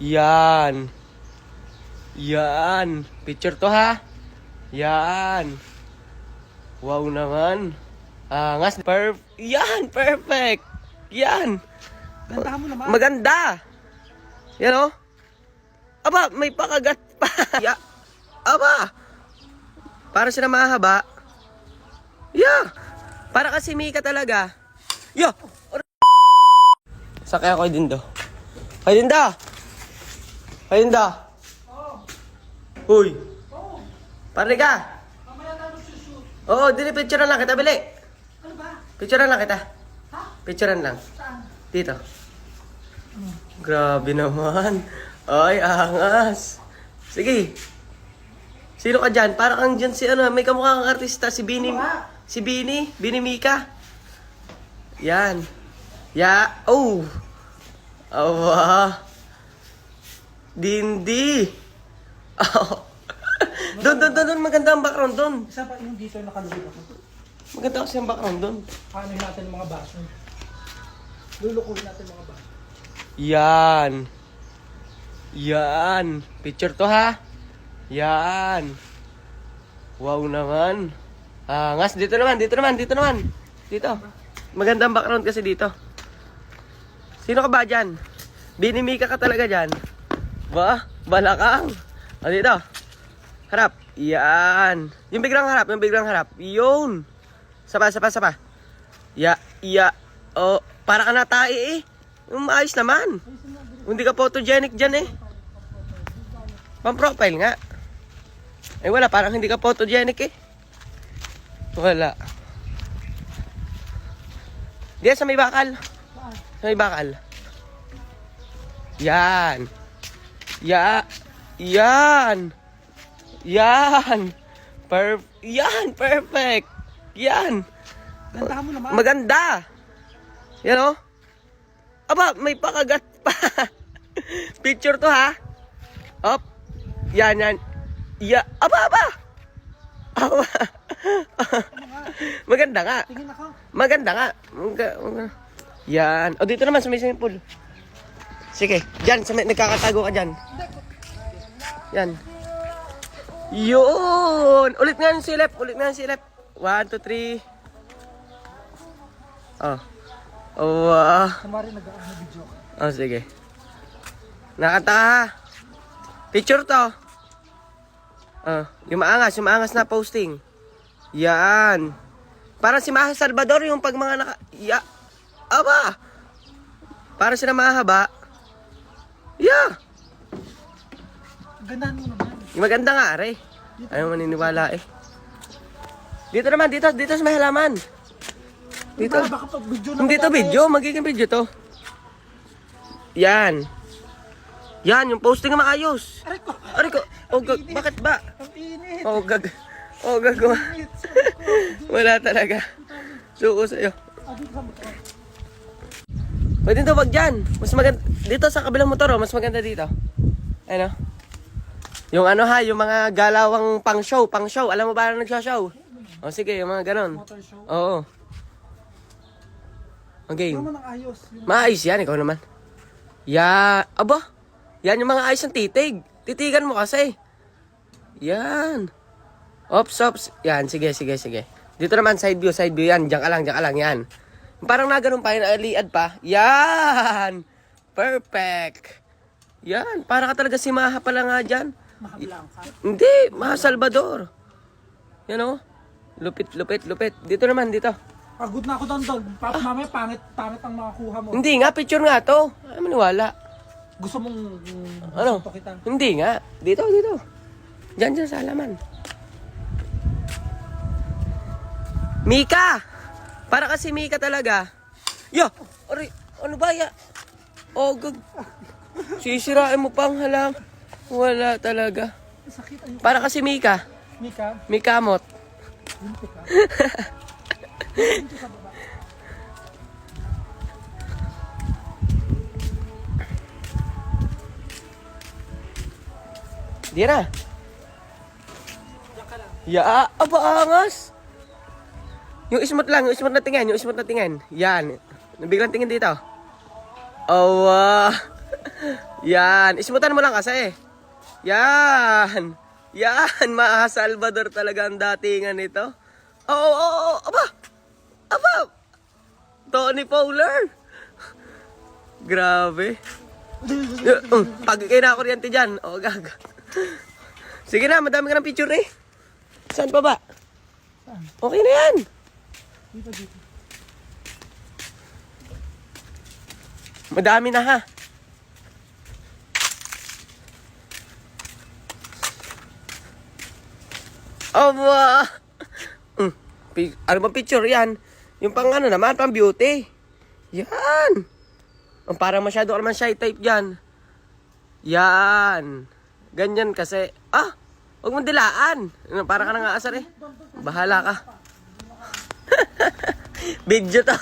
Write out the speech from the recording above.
Yan. Yan. Picture to ha. Yan. Wow naman. Angas. Yan. Perfect. Yan. Ganda mo naman. Maganda. Yan o. Aba, may pakagat pa. Aba. Para siya na mahaba. Yeah. Para kasi Mika talaga. Yeah. Sakay ako kay Dindo. Kay Dinda. Kay Dinda. Uy. Pare ka. Mamaya tayo magsushoot. Oo, dili picturean lang kita, bili. Ano ba? Picturean lang kita. Ha? Picturean lang. Saan? Dito. Grabe naman. Ay, angas. Sige. Sino ka dyan? Parang kang dyan si ano, may kamukha kang artista, si Bini. Si Bini. Bini Mika. Yan. Oh. Awa. Dindi. Oh. Doon. Maganda ang background doon. Isa pa yung dito nakalulog ako. Maganda kasi ang background doon. Paanohin natin ang mga baso. Lulukuhin natin mga baso. Yan. Yan. Picture to ha. Yan. Wow naman. Angas. Dito naman. Dito. Maganda ang background kasi dito. Sino ka ba dyan? Binimika ka talaga dyan. Ba? Balakang. O dito. Harap. Yan. Yung biglang harap. Yun. Sapa. Oh, para ka natai eh. Yung maayos naman. Hindi ka photogenic dyan eh. Pang-profile nga. Eh wala, parang hindi ka photogenic eh. Wala. Diyan sa may bakal. Sa may bakal. Yan. Yan. Yan, perfect. Yan. Ganda mo naman. Maganda. Yan o. Aba, may pakagat pa. Picture to ha. Op. Yan. Aba. Maganda nga. Tingin ako. Maganda nga. Yan. O dito naman sa may swimming pool. Sige. Diyan, nagkakatago ka dyan. Yan. Yun. Ulit nga yung silip. 1, 2, 3. Oh. Oh. Samari nag-video. Oh, sige. Nakanta ka ha. Picture to. Yung maangas na posting. Yan. Parang si Maha Salvador yung pag mga Aba. Parang sila mahaba. Yeah. Ganda mo naman. Maganda nga, are. Ayaw maniniwala eh. Dito naman, dito sa may halaman. Dito. Baka pag video na. Hindi to video, magiging video to. Yan, yung posting na maayos. Aray ko. Oh, bakit ba? Ang init. Oh, gag. Wala talaga. Suko sa'yo. Pwede to wag dyan. Mas maganda. Dito sa kabilang motor, mas maganda dito. Ano? Yung ano ha, yung mga galawang pang show. Alam mo ba na nagsha-show? O sige, yung mga ganon. Motor show. Oo. Okay. Ano naman ang ayos? Maayos yan, ikaw naman. Aba. Yan yung mga ayos ng titig. Titigan mo kasi. Yan. Ops. Yan, sige. Dito naman, side view yan. Diyan ka lang, yan. Parang naganon pa yun, aliad pa. Yan. Perfect. Yan, para ka talaga si Maha pala nga dyan. Makabilang ka. Hindi, Maha Salvador. Yan o. Lupit. Dito naman, dito. Pagod na ako doon. Mamaya pangit ang makakuha mo. Hindi nga, picture nga to. Ay, maniwala. Gusto mong Ano? gusto kita. Hindi nga. Dito. Diyan sa halaman. Mika! Para kasi Mika talaga. Aray, ano ba ya? Oh, sisirain mo pang halam. Wala talaga. Sakit ayun. Para kasi Mika. Mika. Mikamot. Dito ka. Dito sa baba. Di na. Diyan ka lang. Aba angas. Yung ismot na tingin. Yan. Biglang tingin dito. Awa. Yan. Ismutan mo lang kasi. Yan. Yan. Maa Salvador talaga ang datingan nito. Oo. Aba. Tony Fowler. Grabe. Pag kinakuryente dyan. O, gaga. Sige na, madami ka ng picture eh. Saan pa ba? Okay na yan. Dito. Madami na ha. Aba. Ano ba picture yan? Yung pang ano naman, pang beauty. Yan. Ang parang masyado ka naman shy type dyan. Yan. Ganyan kasi. Huwag mong dilaan. Para ka nang aasar eh. Bahala ka. Video to.